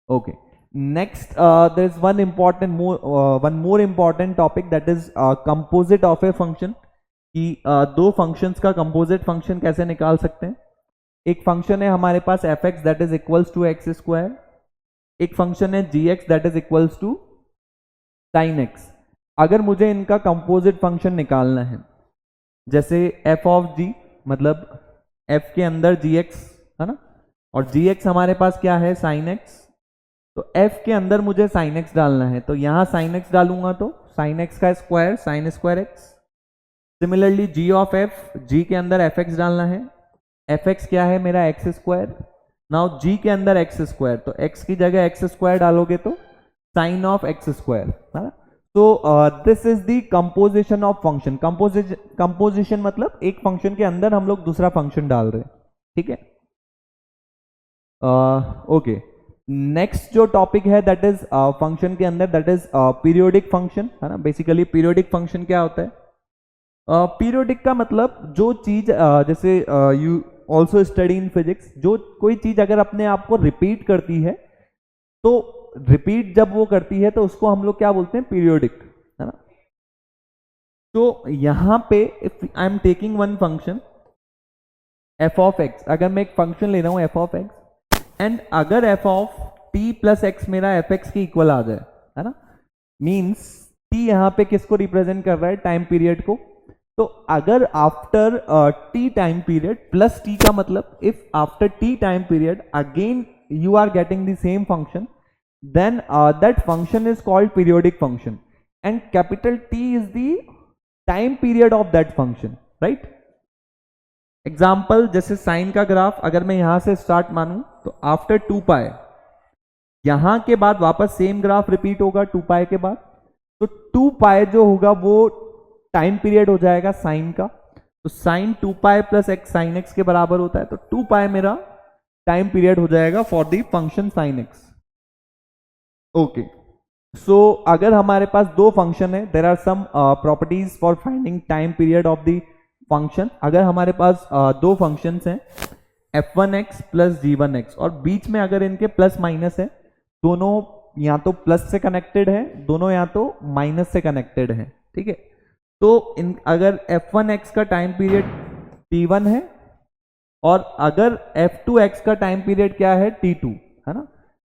Speaker 1: Okay, next there is one more important topic, that is composite of a function, कि दो फंक्शंस का कंपोजिट फंक्शन कैसे निकाल सकते हैं। एक फंक्शन है हमारे पास f(x) that is equals to x square, एक फंक्शन है g(x) that is equals to sin x। अगर मुझे इनका कंपोजिट फंक्शन निकालना है, जैसे f ऑफ g मतलब f के अंदर gx है ना, और gx हमारे पास क्या है, sin x, तो f के अंदर मुझे sin x डालना है, तो यहां sin x डालूंगा तो sin x का square sin square x। Similarly g of f, g के अंदर fx डालना है, fx क्या है मेरा x स्क्वायर, नाउ g के अंदर x स्क्वायर, तो x की जगह x स्क्वायर डालोगे तो साइन ऑफ x स्क्वायर, है ना। तो this is the composition of function. Composition मतलब एक फंक्शन के अंदर हम लोग दूसरा फंक्शन डाल रहे हैं, ठीक है। ओके, नेक्स्ट जो टॉपिक है दैट इज फंक्शन के अंदर, दैट इज पीरियोडिक फंक्शन, है ना। बेसिकली पीरियोडिक फंक्शन क्या होता है, पीरियोडिक का मतलब जो चीज जैसे you also study in physics, जो कोई चीज अगर अपने आप को रिपीट करती है, तो रिपीट जब वो करती है तो उसको हम लोग क्या बोलते हैं, पीरियोडिक, है ना। तो यहां पे if I am taking one function f of x, अगर मैं एक फंक्शन ले रहा हूं f ऑफ x, एंड अगर f of t plus x मेरा fx के इक्वल आ जाए, है ना, मीन्स t यहां पे किसको रिप्रेजेंट कर रहा है, टाइम पीरियड को। तो अगर after t time period plus t का मतलब if after t time period again you are getting the same function, then that function is called periodic function, and capital T is the time period of that function, right? Example, जैसे sign का graph अगर मैं यहां से start मानूं तो after 2 पाई, यहां के बाद वापस सेम ग्राफ रिपीट होगा 2 पाई के बाद, तो 2 पाई जो होगा वो टाइम पीरियड हो जाएगा साइन का, तो sine 2 pi plus x sine x के बराबर होता है, तो 2 पाई मेरा टाइम पीरियड हो जाएगा for the function sine X. Okay, so अगर हमारे पास दो फंक्शन है, there are some properties for finding time period of the function. अगर हमारे पास दो फंक्शंस हैं f1x प्लस g1x, और बीच में अगर इनके प्लस माइनस है, दोनों या तो प्लस से कनेक्टेड है, दोनों या तो माइनस से कनेक्टेड है, ठीक है। तो अगर f1x का टाइम पीरियड t1 है, और अगर f2x का टाइम पीरियड क्या है, t2, है ना,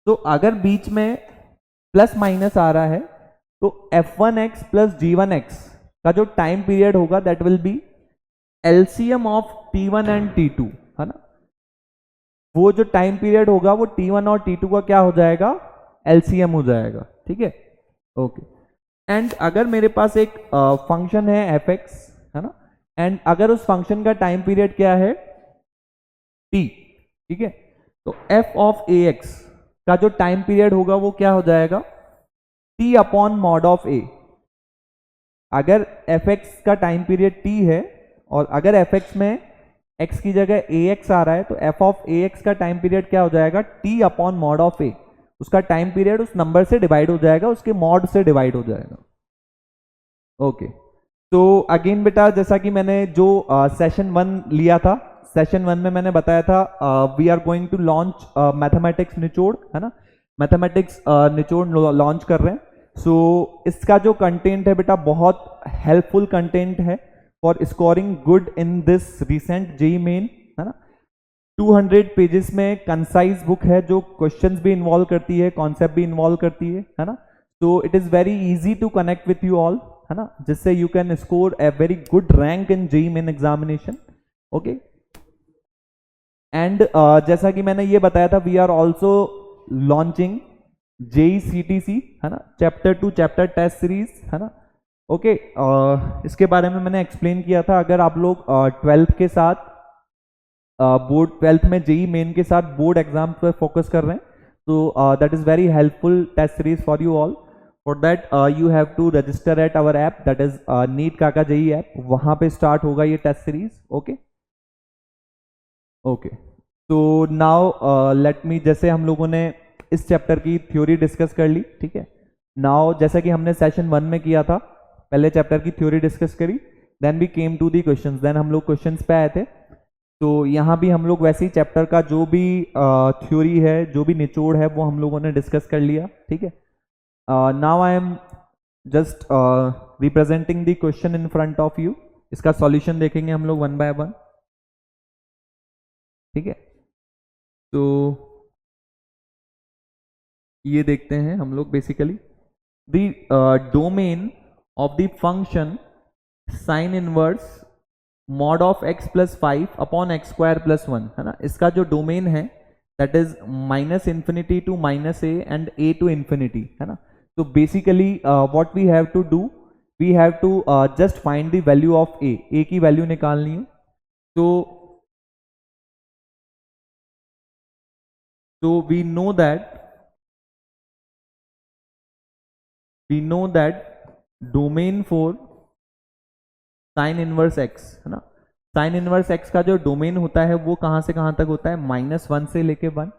Speaker 1: तो अगर बीच में प्लस माइनस आ रहा है, तो f1x प्लस g1x का जो टाइम पीरियड होगा that will B LCM of t1 and t2, है ना। वो जो टाइम पीरियड होगा वो t1 और t2 का क्या हो जाएगा, एलसीएम हो जाएगा, ठीक है। ओके, एंड अगर मेरे पास एक फंक्शन है fx, है ना, एंड अगर उस फंक्शन का टाइम पीरियड क्या है, t, ठीक है, तो f ऑफ ax का जो टाइम पीरियड होगा वो क्या हो जाएगा, t upon mod of a। अगर fx का टाइम पीरियड t है और अगर fx में x की जगह ax आ रहा है, तो f ऑफ ax का टाइम पीरियड क्या हो जाएगा, t upon mod of a। उसका टाइम पीरियड उस नंबर से डिवाइड हो जाएगा, उसके मॉड से डिवाइड हो जाएगा। ओके, तो अगेन बेटा, जैसा कि मैंने जो सेशन 1 लिया था, सेशन 1 में मैंने बताया था we are going to launch mathematics निचोड़, है ना, मैथमेटिक्स निचोड़ लॉन्च कर रहे हैं। सो इसका जो कंटेंट है बेटा बहुत हेल्पफुल कंटेंट है for scoring good in this recent JEE main, है ना। 200 पेजेस में कंसाइज बुक है जो क्वेश्चंस भी इन्वॉल्व करती है, कॉन्सेप्ट भी इन्वॉल्व करती है ना। तो it is very easy to connect with you all, है ना, जिससे you can score a very good rank in JEE Main examination. Okay, and जैसा कि मैंने ये बताया था, we are also launching JEE CTC, है ना, चैप्टर 2 चैप्टर टेस्ट सीरीज, है ना. ओके, इसके बारे में मैंने एक्सप्लेन किया था. अगर आप लोग 12th के साथ बोर्ड 12th में जेईई मेन के साथ बोर्ड एग्जाम पर फोकस कर रहे हैं, तो that is very helpful test series for you all. For that you have to register at our app, that is NEET Kaka JEE app. वहां पे स्टार्ट होगा ये टेस्ट सीरीज. ओके ओके, तो नाउ लेट मी, जैसे हम लोगों ने इस चैप्टर की थ्योरी डिस्कस कर ली, ठीक है. नाउ जैसा कि हमने सेशन 1 में किया था, पहले चैप्टर की थ्योरी डिस्कस करी, then we came to the questions, then हम लोग क्वेश्चंस पे आए थे. तो यहाँ भी हम लोग वैसे ही चैप्टर का जो भी थ्योरी है, जो भी निचोड़ है, वो हम लोगों ने डिस्कस कर लिया, ठीक है. Now I am just representing the question in front of you. इसका सॉल्यूशन देखेंगे हम लोग 1 बाय 1, ठीक है. तो ये देखते हैं हम लोग. Basically the domain of the function sine inverse mod of x plus 5 upon X square plus 1, है ना. इसका जो डोमेन है that is minus infinity to minus A and A to infinity, है ना. तो basically what we have to do, we have to just find the value of A की value निकालनी है. तो we know that domain for sine inverse x, है ना. Sign inverse x का जो डोमेन होता है वो कहां से कहां तक होता है, -1 से लेके 1.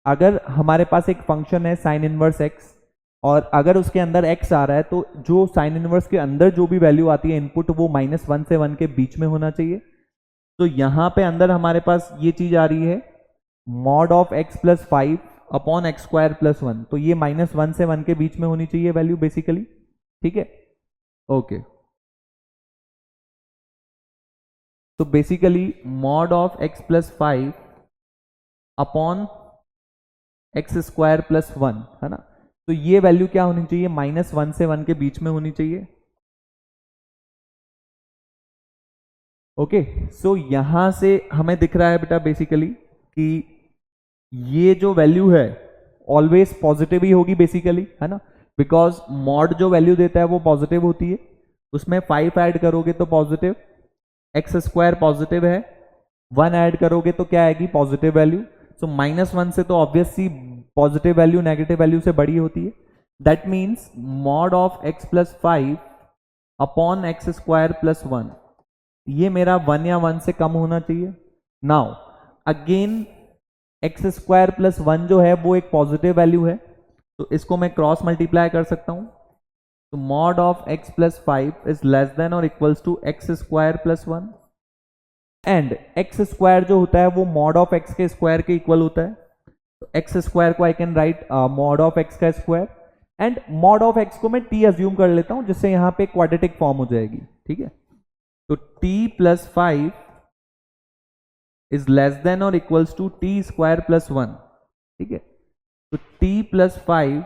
Speaker 1: अगर हमारे पास एक फंक्शन है साइन इनवर्स x और अगर उसके अंदर x आ रहा है, तो जो साइन इनवर्स के अंदर जो भी वैल्यू आती है इनपुट, वो -1 से 1 के बीच में होना चाहिए. तो यहां पे अंदर हमारे पास ये चीज आ रही है mod of x plus 5 upon X square plus 1. तो ये -1 से 1 के बीच में होनी चाहिए वैल्यू बेसिकली, ठीक है. ओके, तो basically mod of x plus 5 upon X square plus 1, है ना. तो ये वैल्यू क्या होनी चाहिए, -1 से 1 के बीच में होनी चाहिए. ओके, सो यहां से हमें दिख रहा है बेटा बेसिकली कि ये जो वैल्यू है ऑलवेज पॉजिटिव ही होगी बेसिकली, है ना. बिकॉज मॉड जो वैल्यू देता है वो पॉजिटिव होती है. उसमें 5 ऐड करोगे तो पॉजिटिव, एक्स स्क्वायर पॉजिटिव है, 1 ऐड करोगे तो क्या आएगी, पॉजिटिव वैल्यू. सो -1 से तो obviously positive value negative value से बड़ी होती है. That means mod of x plus 5 upon X square plus 1, ये मेरा 1 या 1 से कम होना चाहिए. Now again x square plus 1 जो है वो एक पॉजिटिव वैल्यू है, तो इसको मैं क्रॉस मल्टीप्लाई कर सकता हूं. तो mod of x plus 5 is less than और equals to x square plus 1. And X square जो होता है वो मॉड ऑफ x के स्क्वायर के इक्वल होता है. तो एक्स स्क्वायर को I can write mod of x का square, and mod of x को मैं t अज्यूम कर लेता हूं, जिससे यहां पे क्वाड्रेटिक फॉर्म हो जाएगी, ठीक है. तो t plus 5 is less than और equals to t square plus 1, ठीक है. तो t plus 5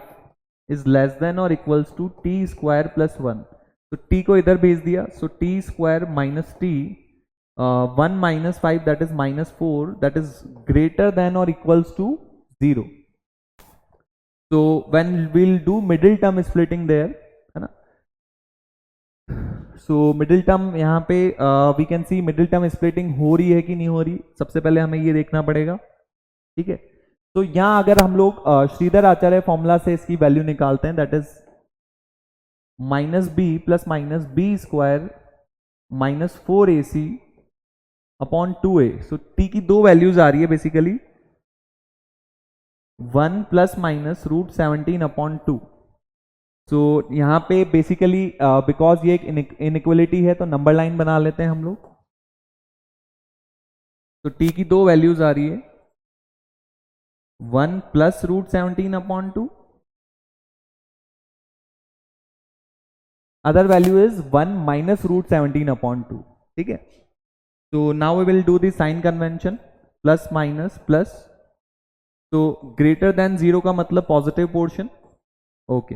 Speaker 1: is less than और equals to t square plus 1. तो t को इधर भेज दिया, so t square minus t 1 minus 5 that is -4 that is greater than और equals to 0. So when we'll do middle term splitting there, है ना. So middle term यहाँ पे we can see middle term splitting हो रही है कि नहीं हो रही, सबसे पहले हमें ये देखना पड़ेगा, ठीक है. तो यहाँ अगर हम लोग श्रीधर आचार्य फॉर्मूला से इसकी वैल्यू निकालते हैं, that is -b plus minus b square -4ac upon 2a. So t की दो वैल्यूज आ रही है basically, 1 plus minus root 17 upon 2. So यहाँ पे बेसिकली बिकॉज ये एक इनइक्वलिटी है तो नंबर लाइन बना लेते हैं हम लोग. तो t की दो वैल्यूज आ रही है, 1 plus root 17 upon 2, other value is 1 minus root 17 upon 2, ठीक है. तो now we will do the sign convention, plus minus plus. तो ग्रेटर देन 0 का मतलब पॉजिटिव पोर्शन, ओके.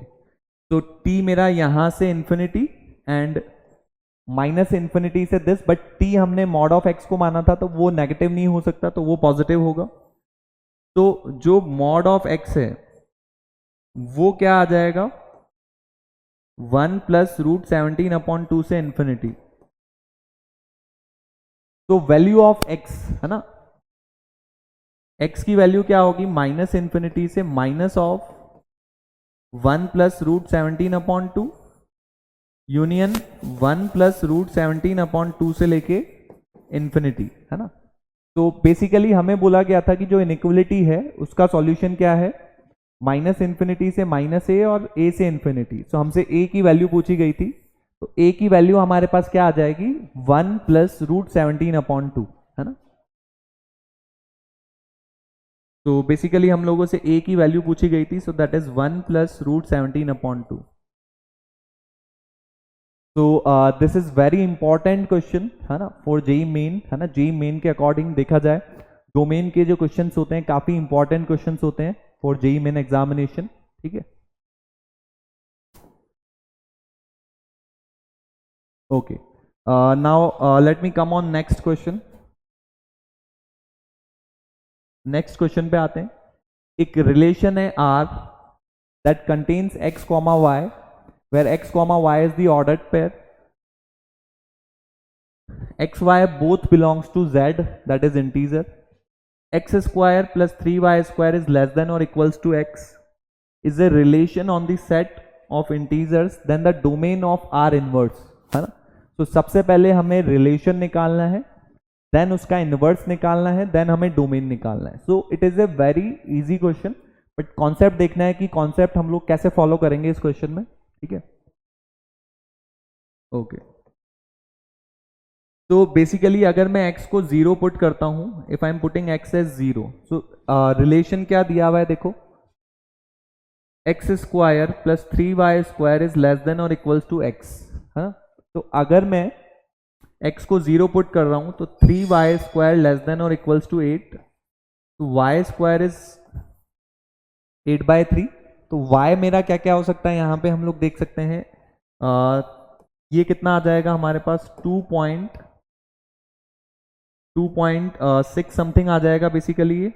Speaker 1: तो t मेरा यहां से इंफिनिटी एंड माइनस इंफिनिटी से दिस, बट t हमने मॉड ऑफ x को माना था तो वो नेगेटिव नहीं हो सकता, तो वो पॉजिटिव होगा। तो जो मॉड ऑफ x है वो क्या आ जाएगा, 1 प्लस रूट 17/2 से इंफिनिटी। तो वैल्यू ऑफ x है ना, x की वैल्यू क्या होगी, माइनस इंफिनिटी से minus of 1 plus root 17/2 union 1 plus root 17/2 से लेके इंफिनिटी, है ना। तो बेसिकली हमें बोला गया था कि जो इनइक्वलिटी है उसका सॉल्यूशन क्या है, माइनस इंफिनिटी से माइनस ए और ए से इंफिनिटी। तो हमसे ए की वैल्यू पूछी गई थी, तो ए की वैल्यू हमारे पास क्या आ जाएगी, 1 प्लस रूट 17/2, है ना। तो बेसिकली हम लोगों से ए की वैल्यू पूछी गई थी, so that is 1 plus root 17/2। तो this is very important question, है ना, फॉर जेई मेन, है ना। जेई मेन के अकॉर्डिंग देखा जाए डोमेन के जो क्वेश्चंस होते हैं काफी इंपॉर्टेंट क्वेश्चंस होते हैं फॉर जेई मेन एग्जामिनेशन, ठीक है। Okay, now let me come on next question. Next question पे आते हैं। एक रिलेशन है R that contains x comma y, where x comma y is the ordered pair, x y both belongs to Z that is integer, x square plus 3y square is less than और equals to x, is a relation on the set of integers, then the domain of R inverse, है ना। तो सबसे पहले हमें relation निकालना है, then उसका इनवर्स निकालना है, देन हमें डोमेन निकालना है। So it is a very easy question, but concept देखना है कि कॉन्सेप्ट हम लोग कैसे फॉलो करेंगे इस क्वेश्चन में, ठीक है। ओके, तो बेसिकली अगर मैं x को 0 पुट करता हूं, if I am putting x as 0, so relation क्या दिया हुआ है देखो, x square plus 3y square is less than और इक्वल्स टू एक्स, है ना। तो अगर मैं x को 0 पुट कर रहा हूं तो 3y स्क्वायर लेस देन और इक्वल्स टू 8, तो y स्क्वायर इज 8/3। तो y मेरा क्या क्या हो सकता है, यहां पे हम लोग देख सकते हैं, ये कितना आ जाएगा हमारे पास, 2.6 समथिंग आ जाएगा बेसिकली ये,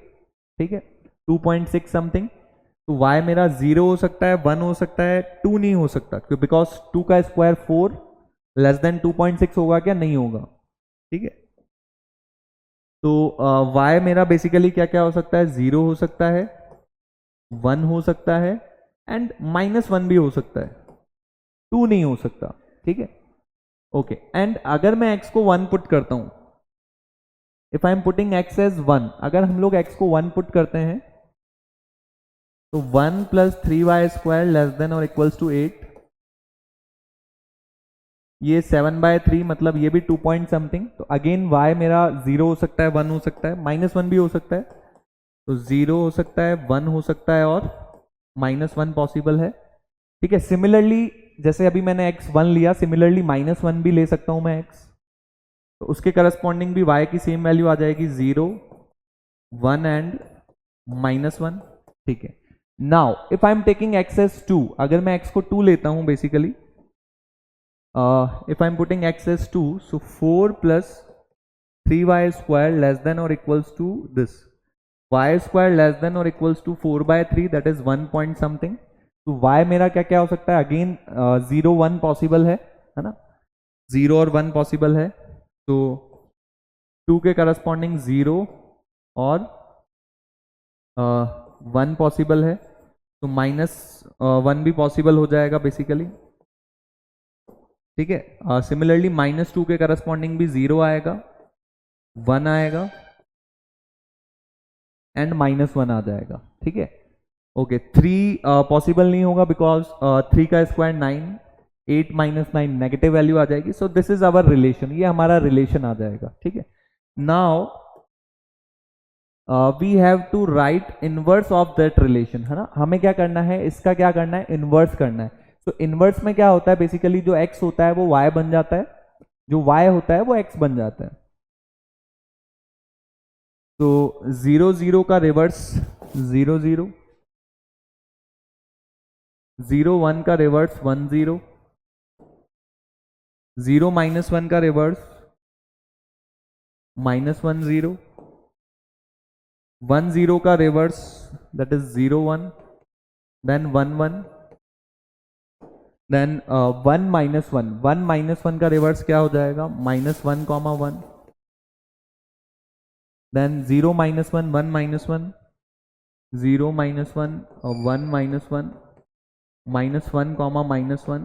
Speaker 1: ठीक है, 2.6 समथिंग। तो y मेरा 0 हो सकता है, 1 हो सकता है, 2 नहीं हो सकता, क्यों, बिकॉज 2 का स्क्वायर 4 लेस देन 2.6 होगा क्या, नहीं होगा, ठीक है। तो y मेरा बेसिकली क्या क्या हो सकता है, 0 हो सकता है, 1 हो सकता है एंड -1 भी हो सकता है, 2 नहीं हो सकता, ठीक है। ओके, एंड अगर मैं x को 1 पुट करता हूं, if I am putting x as 1, अगर हम लोग x को 1 पुट करते हैं तो 1 plus 3y square less than और इक्वल्स टू 8, ये 7/3 मतलब ये भी 2 पॉइंट समथिंग। तो अगेन y मेरा 0 हो सकता है, 1 हो सकता है, -1 भी हो सकता है, तो 0 हो सकता है, 1 हो सकता है और -1 पॉसिबल है, ठीक है। सिमिलरली जैसे अभी मैंने x1 लिया, सिमिलरली -1 भी ले सकता हूं मैं x, तो उसके करस्पॉन्डिंग भी y की सेम वैल्यू आ जाएगी, 0, 1 एंड -1, ठीक है। Now if I am taking x as 2, अगर मैं x को 2 लेता हूं basically, if I'm putting x as 2, so 4 plus 3y square less than or equals to this, y square less than or equals to 4/3, that is 1 point something। तो y मेरा क्या क्या हो सकता है, अगेन 0 1 पॉसिबल है ना, 0 और 1 पॉसिबल है, तो 2 के करस्पॉन्डिंग 0 और 1 पॉसिबल है, तो -1 भी पॉसिबल हो जाएगा बेसिकली, ठीक है। सिमिलरली -2 के करस्पॉन्डिंग भी 0 आएगा, 1 आएगा एंड -1 आ जाएगा, ठीक है। ओके, 3 पॉसिबल नहीं होगा बिकॉज 3 का स्क्वायर 9, 8 - 9 नेगेटिव वैल्यू आ जाएगी, so this is our relation, ये हमारा रिलेशन आ जाएगा, ठीक है। Now we have to write inverse of that relation, है ना। हमें क्या करना है, इसका क्या करना है, इनवर्स करना है। तो इनवर्स में क्या होता है, बेसिकली जो x होता है वो y बन जाता है, जो y होता है वो x बन जाता है। तो 0 0 का रिवर्स 0 0, 0 1 का रिवर्स 1 0, 0 -1 का रिवर्स -1 0, 1 0 का reverse that is 0 1, then 1 1, then 1 -1, 1 -1 का रिवर्स क्या हो जाएगा -1, -1, then 0 -1 1 -1, 0 -1 1 -1, -1, -1,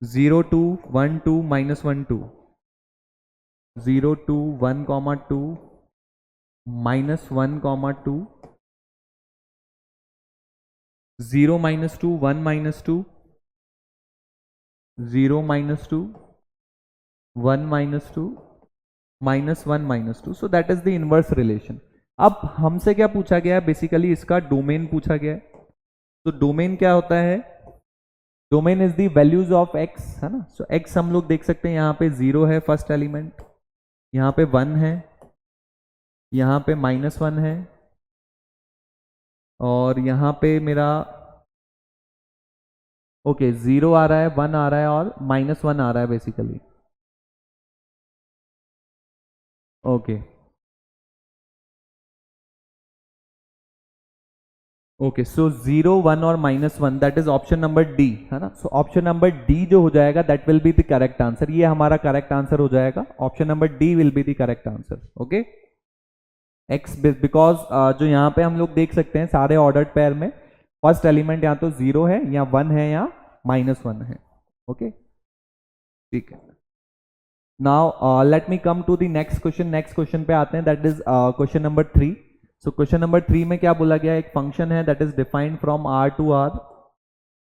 Speaker 1: 0 2 1 2 -1 2, 0 2 1, 2 -1, -2, 0 -2 1 -2, 0 -2 1 -2, -1 -2. So that is the inverse relation. अब हमसे क्या पूछा गया है, बेसिकली इसका डोमेन पूछा गया है. तो डोमेन क्या होता है, domain is the values of x, है ना. सो एक्स हम लोग देख सकते हैं यहाँ पे 0 है फर्स्ट एलिमेंट, यहाँ पे 1 है, यहाँ पे -1 है, और यहाँ पे मेरा ओके 0 आ रहा है, 1 आ रहा है और -1 आ रहा है बेसिकली. ओके ओके, सो 0 1 और -1 that is option number D, है ना. सो ऑप्शन नंबर डी जो हो जाएगा that will be the correct answer. ये हमारा करेक्ट आंसर हो जाएगा. Option number D will be the correct answer. Okay, x because जो यहाँ पे हम लोग देख सकते हैं सारे ऑर्डर्ड पेयर में फर्स्ट एलिमेंट या तो 0 है या 1 है या -1 है. ओके, ठीक है. Now let me come to the next question. Next question पे आते हैं, that is question number 3. So question number 3 में क्या बोला गया, एक फंक्शन है that is defined from R to R,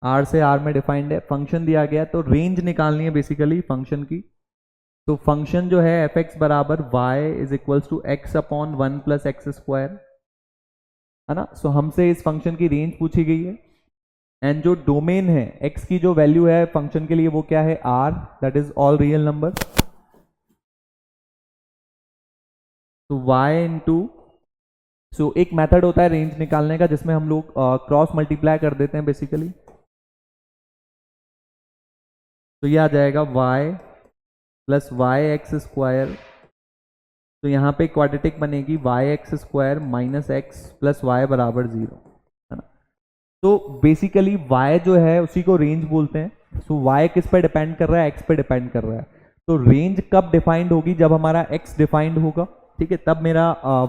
Speaker 1: R से R में डिफाइंड है. फंक्शन दिया गया तो रेंज निकालनी है बेसिकली फंक्शन की. तो फंक्शन जो है एफ एक्स बराबर y is equals to x upon 1 plus x square, है ना. सो हमसे इस फंक्शन की रेंज पूछी गई है, एंड जो डोमेन है x की जो वैल्यू है फंक्शन के लिए वो क्या है r, that is all real number. तो y इंटू, सो एक मेथड होता है रेंज निकालने का जिसमें हम लोग क्रॉस मल्टीप्लाई कर देते हैं बेसिकली. तो ये आ जाएगा y plus y x square. तो यहाँ पे क्वाड्रेटिक बनेगी y x square minus x plus y बराबर 0, है ना. तो बेसिकली y जो है उसी को रेंज बोलते हैं. सो y किस पे डिपेंड कर रहा है, x पे डिपेंड कर रहा है. तो रेंज कब डिफाइंड होगी, जब हमारा x डिफाइंड होगा, ठीक है, तब मेरा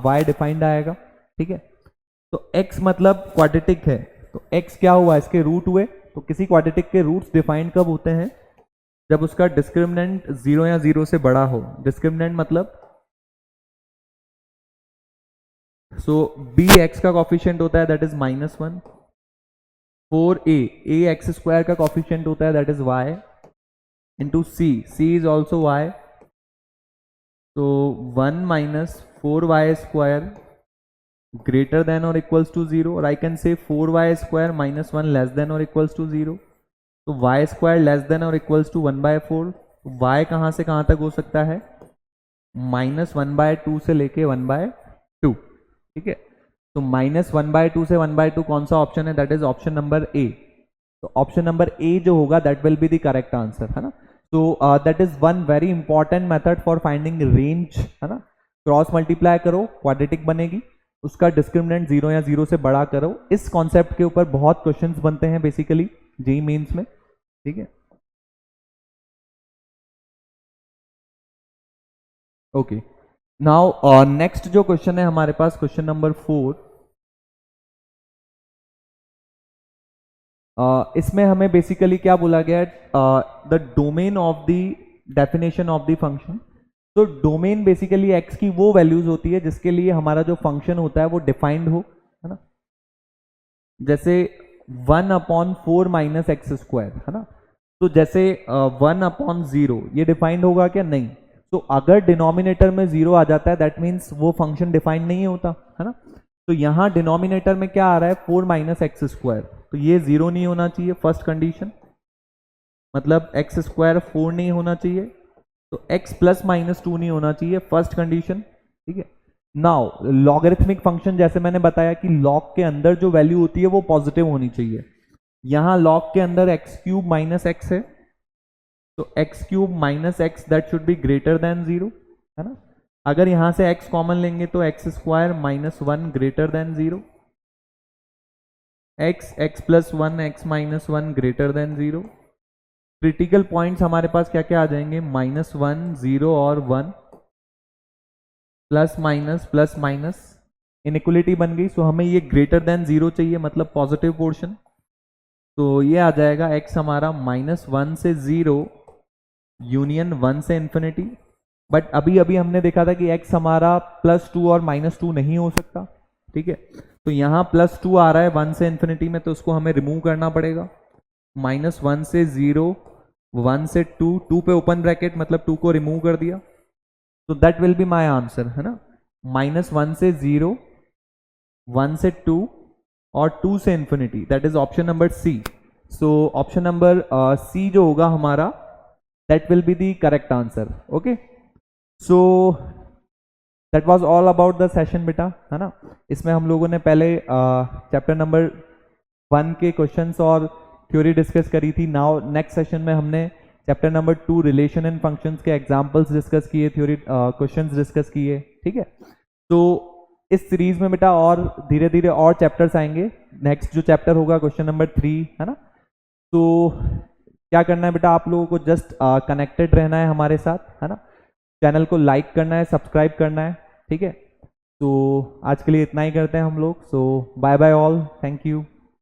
Speaker 1: y डिफाइंड आएगा. ठीक है, तो x मतलब क्वाड्रेटिक है, तो x क्या हुआ, इसके रूट हुए. तो किसी क्वाड्रेटिक के रूट्स डिफाइंड कब होते हैं, जब उसका डिस्क्रिमिनेंट 0 या 0 से बड़ा हो. डिस्क्रिमिनेंट मतलब सो बी एक्स का कॉफिशिएंट होता है that is -1, 4a a x square का कॉफिशिएंट होता है that is y, into c is also y. तो 1 minus 4y square greater than और इक्वल्स टू 0, और I can say 4y square minus 1 less than और equals to 0. तो y square less than और equals to 1/4. तो y कहाँ से कहाँ तक हो सकता है, -1/2 से लेके 1/2. ठीक है, तो -1/2 से 1/2 कौन सा ऑप्शन है, that is option number A. तो ऑप्शन नंबर ए जो होगा that will be the correct answer, है ना. तो that is one very important method for finding range, है ना. क्रॉस मल्टीप्लाई करो क्वाड्रेटिक बनेगी, उसका डिस्क्रिमिनेंट 0 या 0 से बड़ा करो. इस कॉन्सेप्ट के ऊपर बहुत क्वेश्चंस बनते हैं बेसिकली जेईई मेंस में. ठीक है, ओके. नाउ नेक्स्ट जो क्वेश्चन है हमारे पास, क्वेश्चन नंबर 4. इसमें हमें बेसिकली क्या बोला गया है, the domain of the definition of the function. तो डोमेन बेसिकली एक्स की वो वैल्यूज होती है जिसके लिए हमारा जो फंक्शन होता है वो डिफाइंड हो, है ना. जैसे 1/4 माइनस एक्स स्क्वायर, है ना. तो जैसे 1/0 ये डिफाइंड होगा क्या, नहीं. तो अगर डिनोमिनेटर में 0 आ जाता है दैट मीन्स वो फंक्शन डिफाइंड नहीं होता, है ना. तो यहाँ डिनोमिनेटर में क्या आ रहा है, 4 माइनस एक्स स्क्वायर. तो ये 0 नहीं होना चाहिए फर्स्ट कंडीशन, मतलब एक्स स्क्वायर 4 नहीं होना चाहिए. तो x प्लस -2 नहीं होना चाहिए फर्स्ट कंडीशन. ठीक है, नाउ लॉगरिथमिक फंक्शन जैसे मैंने बताया कि लॉग के अंदर जो वैल्यू होती है वो पॉजिटिव होनी चाहिए. यहां लॉग के अंदर एक्स क्यूब माइनस एक्स है, तो x cube minus x that should be greater than 0, है ना। अगर यहां से x कॉमन लेंगे तो X square minus 1 greater than 0, x plus 1 x minus 1 greater than 0। Critical points हमारे पास क्या क्या आ जाएंगे, -1 0 और 1, प्लस माइनस इनइक्वलिटी बन गई। सो हमें ये ग्रेटर देन 0 चाहिए, मतलब पॉजिटिव पोर्शन। तो ये आ जाएगा x हमारा -1 से 0 यूनियन 1 से इन्फिनिटी। बट अभी अभी हमने देखा था कि x हमारा +2 और -2 नहीं हो सकता, ठीक है। तो यहाँ +2 आ रहा है 1 से इन्फिनिटी में, तो उसको हमें रिमूव करना पड़ेगा। -1 से 0, 1 से 2, 2 पे ओपन ब्रैकेट मतलब 2 को रिमूव कर दिया, तो that will be my answer, है ना। -1 से 0, 1 से 2 और 2 से infinity, that is option number c. So option number c जो होगा हमारा, that will be the correct answer. Okay, so that was all about the session बेटा, है ना। इसमें हम लोगों ने पहले चैप्टर नंबर 1 के क्वेश्चंस और थ्योरी डिस्कस करी थी। नाउ नेक्स्ट सेशन में हमने chapter number 2 relation and functions के एग्जांपल्स डिस्कस किए, थ्योरी क्वेश्चंस डिस्कस किए, ठीक है। तो इस सीरीज में बेटा और धीरे धीरे और चैप्टर्स आएंगे। नेक्स्ट जो चैप्टर होगा क्वेश्चन नंबर 3, है ना। तो क्या करना है बेटा, आप लोगों को जस्ट कनेक्टेड रहना है हमारे साथ, है ना। चैनल को लाइक करना है, सब्सक्राइब करना है, ठीक है। तो आज के लिए इतना ही करते हैं हम लोग। So bye bye all, thank you.